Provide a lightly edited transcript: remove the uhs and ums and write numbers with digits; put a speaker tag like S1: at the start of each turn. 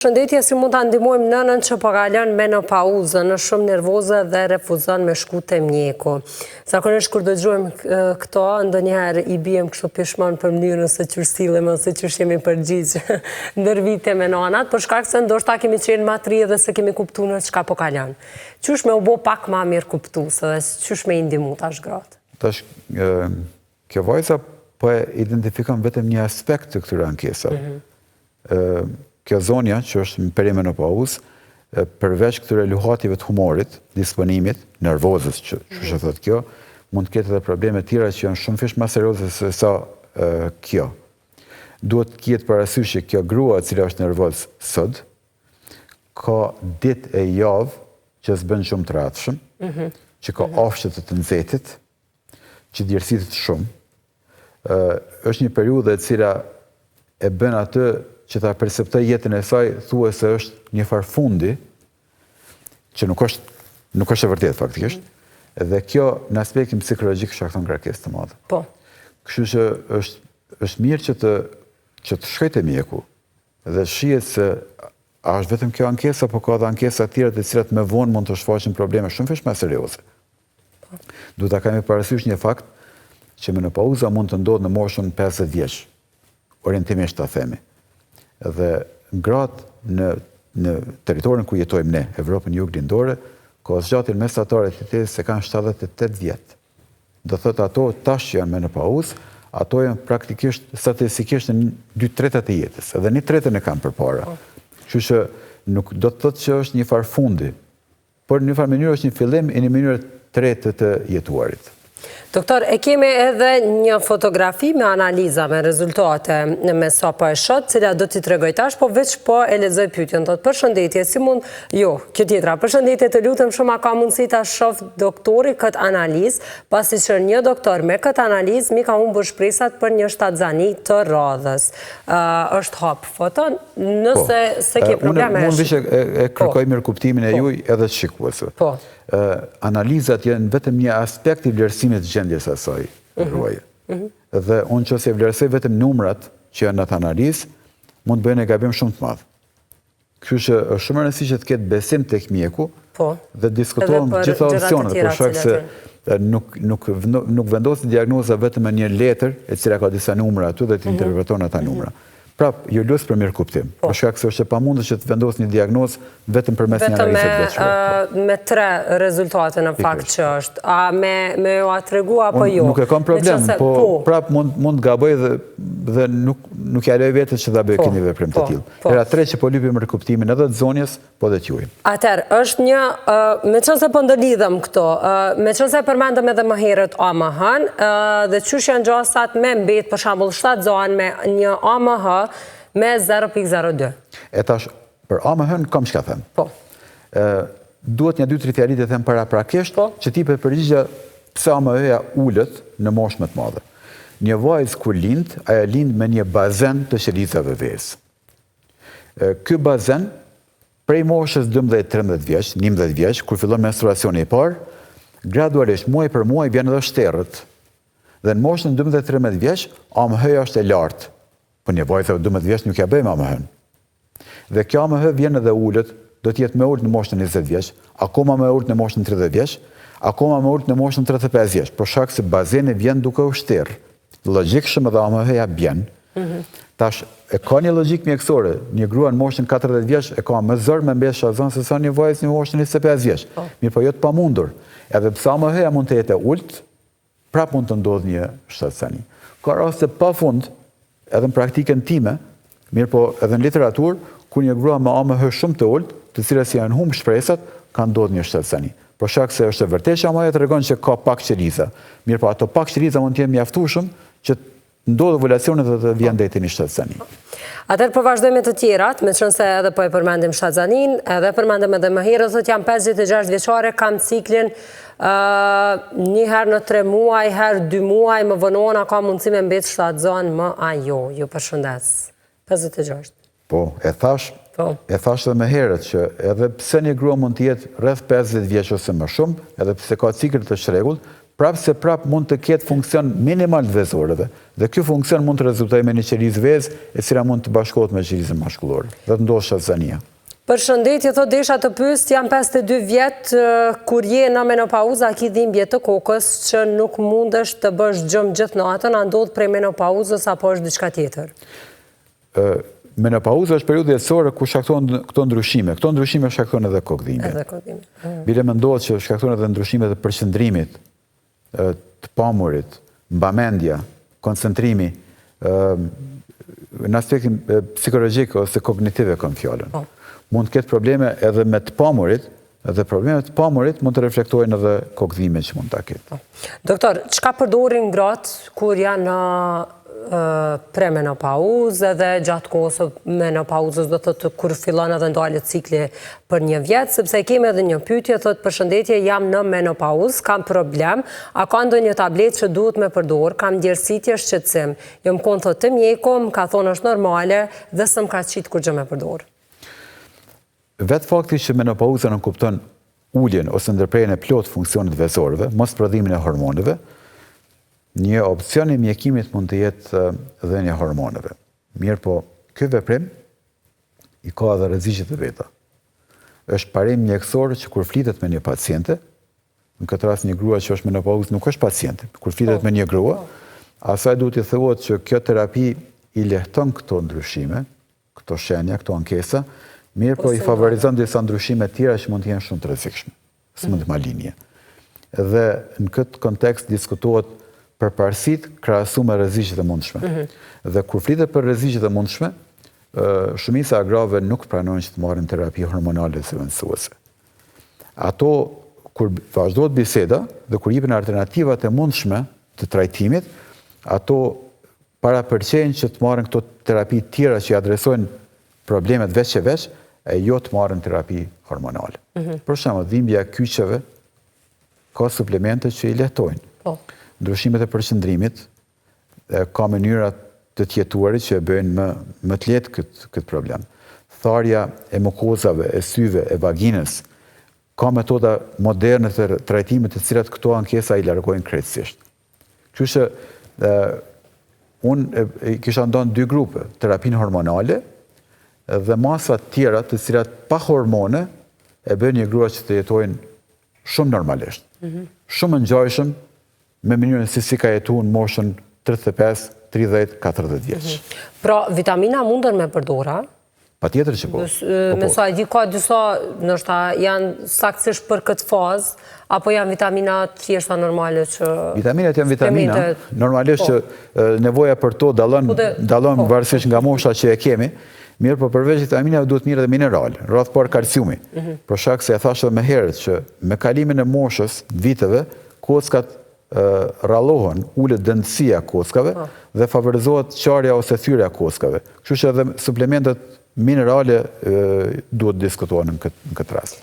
S1: Shëndetje, si mund të ndihmojmë nënën që po kalon menopauzën, është shumë nervoze dhe refuzon me shku te mjeku. Zakonisht kur dëgjojmë këto, ndonjëherë i bijem kështu pishman për mënyrën se çu sillim ose çu jemi përgjigj ndër vite me nënat, për shkak se ndoshta kemi qenë më të ri dhe se kemi kuptuar në çka po kalon. Qysh me u bë pak më mirë kuptuese dhe qysh me i ndihmu tash gratë?
S2: Tash kjo vajza po e identifikon vetëm një aspekt të këtyre ankesave. Kjo zonja, që është në perimenopauzë, përveç këtyre luhative të humorit, disponimit, nervozës, që thot kjo, mund të ketë edhe probleme tjera që janë shumë fish më serioze se sa kjo. Duhet të ketë parasysh që kjo grua e cila është nervoz sot, ka ditë e javë që s'bën shumë të ratshëm, që ka afshët të nxehtit, që djersitet shumë. Është një periudhë e cila e bën atë që ta perceptoj jetën e saj, thuaj se është një farë fundi, që nuk është e vërtet faktikisht, dhe kjo në aspektin psikologjik shkakton kërkesë të madhe.
S1: Po.
S2: Kështu që është mirë që të shkojë te mjeku dhe shihet se a është vetëm kjo ankesë apo ka edhe ankesa të tjera të cilat më vonë mund të shfaqin probleme shumë fish më serioze. Duhet ta kemi parasysh një fakt që menopauza mund të ndodhë në moshën 50 vjeç, orientimisht ta themi. Dhe gratë në teritorin ku jetojmë ne, Evropën juglindore, ka zgjatin mesatare të jetës se kanë 78 vjetë. Do thotë ato tash që janë menopauzë, ato janë praktikisht statistikisht në 2/3 e jetës, edhe 1/3 e kanë përpara. Kështu që nuk do të thotë që është një farë fundi, por në një farë mënyrë është një fillim e një mënyrë tretë të jetuarit.
S1: Doktor, e kemi edhe një fotografi me analiza, me rezultate me sa po e shoh, cila do t'i tregoj tash, po veç po e lexoj pyetjen. Thotë, përshëndetje, si mund, jo, kjo tjetra, përshëndetje, të lutem shumë, a ka mundësi ta shoh doktori këtë analizë, pasi që një doktor me këtë analizë mi ka humbur shpresat për një shtatzani të radhës. Është hap foton, nëse se ke probleme.
S2: Unë vishë e kërkoj mirë kuptimin e juaj edhe të shikuesve.
S1: Po.
S2: Analizat janë vetëm një aspekt i vlerësimit të gjendjes së saj gruaje. Dhe unë nëse vlerësoj vetëm numrat që janë në atë analizë, mund të bëjë një gabim shumë të madh. Kështu që është shumë e rëndësishme të ketë besim tek mjeku dhe diskutojmë gjitha opsionet, për shkak se nuk vendoset diagnoza vetëm me një letër e cila ka disa numra aty dhe të interpreton ata numra. Prap, ju lusë për mirë kuptim. Për shkak se është e pamundës që të vendosë një diagnozë vetëm përmes një analizë veçore.
S1: Me 3 rezultate në fakt që është. A me ju a tregu apo jo?
S2: Nuk e kam problem, po prap mund gaboj dhe nuk ja lej vetës që da bëjë këni veprim të tillë. Era 3 që po lypim për kuptimin edhe të zonjes, po dhe t'juaj.
S1: Atëherë, është një, me qëse po ndëlidhëm këto, me qëse përmendëm edhe më herët AMH, dhe qysh janë gjasat me mbet, për shembull 7 zonë me një AMH me 0.02.
S2: E tash, për AMH-n kam çka them.
S1: Po.
S2: Duhet një 2-3 fjali të them paraprakisht, që ti për përgjigja pse AMH-ja ulet në moshë më të madhe. Një vajzë kur lind, ajo lind me një bazen të qelizave vezë. Ky bazen, prej moshës 12-13 vjeç, 11 vjeç, kur fillon menstruacioni i parë, gradualisht muaj për muaj vjen edhe shterët. Dhe në moshën 12-13 vjeç, AMH-ja është e lartë. Po një vajzë 12 vjeç nuk ja bëjmë AMH-n. Dhe kjo AMH vjen edhe ulet, do t'jetë me ult në moshën 20 vjeç, akoma me ult në moshën 30 vjeç, akoma me ult në moshën 35 vjeç, për shkak se bazeni vjen duke u shtirë. Logjikshëm edhe AMH-ja bjen. Tash, e ka një logjik mjekësore, një grua në moshën 40 vjeç e ka më zor me mbes shazon se sa një vajzë në moshën 25 vjeç. Mirë po jo të pamundur. Edhe pse AMH-ja mund të jetë ult, prap mund të ndodhë një shtatzani. Ka raste pafund, edhe në praktikën time, mirë po edhe në literaturë, ku një grua me AMH shumë të ulët, të cilat janë humbur shpresat, ka ndodhur një shtatzani. Për shkak se është e vërtetë që AMH-ja tregon që ka pak qeliza. Mirë po ato pak qeliza mund të jenë mjaftueshëm që ndodhë ovulacionet dhe të vjen deri në shtatzani.
S1: Atëherë po vazhdojmë me të tjerat, me qenë se edhe po e përmendim shtatzanin, edhe përmendëm edhe më herët, thotë jam 56 vjeçare, kam ciklin një herë në 3 muaj, herë 2 muaj, më vonon, a ka mundësi me mbet shtatzan më ajo, ju përshëndes. 56.
S2: Po, e thash edhe më herët që edhe pse një grua mund të jetë rreth 50 vjeç ose më shumë, edhe pse ka cikël të shregullt, prapë se prapë mund të ketë funksion minimal të vezoreve, dhe kjo funksion mund të rezultojë me një qelizë vezë, e cila mund të bashkohet me qelizën mashkullore, dhe të ndoshta zania.
S1: Përshëndetje, thot desha të pyes, jam 52 vjetë, kur je në menopauzë, a ki dhimbje të kokës që nuk mundesh të bësh gjëm gjithë natën, a ndodh prej menopauzës apo është diçka tjetër?
S2: Menopauza është periudhë jetësore ku shkaktohen këto ndryshime. Këto ndryshime shkaktojnë edhe kokëdhimbje.
S1: Edhe kokëdhimbje.
S2: Bile mendohet që shkaktojnë edhe ndryshime të përqendrimit, të pamurit, mbamendja, koncentrimi, në aspektin psikologjik ose kognitive kam fjalën. Mund të ketë probleme edhe me të pamurit, dhe problemet të pamurit mund të reflektojnë edhe kokëdhimbjen që mund ta ketë.
S1: Doktor, çka përdorin gratë kur janë në premenopauzë dhe gjatë kohës menopauzës, do të thotë kur fillon edhe ndalet cikli për një vit, sepse kemi edhe një pyetje, thotë përshëndetje, jam në menopauzë, kam problem, a ka ndonjë tabletë që duhet me përdor, kam djersitje, shqetësim. Jam kon thotë të mjeku, më ka thonë është normale dhe s'm ka qit kur gjë me përdor.
S2: Vetë fakti që menopauza nuk kupton uljen ose ndërprerjen e plot funksionit vezorëve, mos prodhimin e hormoneve, një opcion i mjekimit mund të jetë dhënia e hormoneve. Mirë po, ky veprim i ka edhe rreziqet e veta. Është parim mjekësor që kur flitet me një paciente, në këtë rast një grua që është menopauzë nuk është paciente, kur flitet me një grua, asaj duhet i thuhet që kjo terapi i lehton këto ndryshime, këto shenja, këto ankesa, mirë po i favorizon disa ndryshime tjera që mund të jenë shumë të rrezikshme, si mund të malinje. Dhe në këtë kontekst diskutohet për parësit krahasu me rreziqet e mundshme. Dhe kur flitet për rreziqet e mundshme, shumica e agrave nuk pranojnë që të marrin terapi hormonale zëvendësuese. Ato, kur vazhdohet biseda dhe kur jepen alternativat e mundshme të trajtimit, ato parapërqejnë që të marrin këto terapi tjera që i adresojnë problemet veç e veç, e jo të marrin terapi hormonale. Për shembull, dhimbja e kyçeve ka suplemente që i lehtojnë. Ndryshimet e përqendrimit ka mënyra të tjetuarit që e bëjnë më të lehtë këtë problem. Tharja e mukozave, e syve, e vaginës, ka metoda moderne të trajtimit të cilat këto ankesa i largojnë krejtësisht. Kështu që unë kisha ndonë dy grupe, terapinë hormonale dhe masa tjera të cilat pa hormone e bëjnë një grua që të jetojnë shumë normalisht. Shumë ngjajshëm me mënyrën si ka jetuar në moshën 35, 30, 40 vjeç.
S1: Pra, vitamina mundën me përdora?
S2: Patjetër që po.
S1: Me sa e di ka disa, ndoshta janë saktësisht për këtë fazë, apo janë vitamina thjeshta normale që...
S2: Vitaminat janë vitamina, normalisht që nevoja për to dallon varësisht nga mosha që e kemi, mirë po përveç vitaminave duhet mirë edhe mineral, rreth par kalciumi. Për shkak se e thash edhe më herët që me kalimin e moshës, viteve, kockat rallohen, ulet dëndësia kockave dhe favorizohet qarja ose thyrja kockave. Kështu që edhe suplementet minerale duhet diskutohen në këtë rast.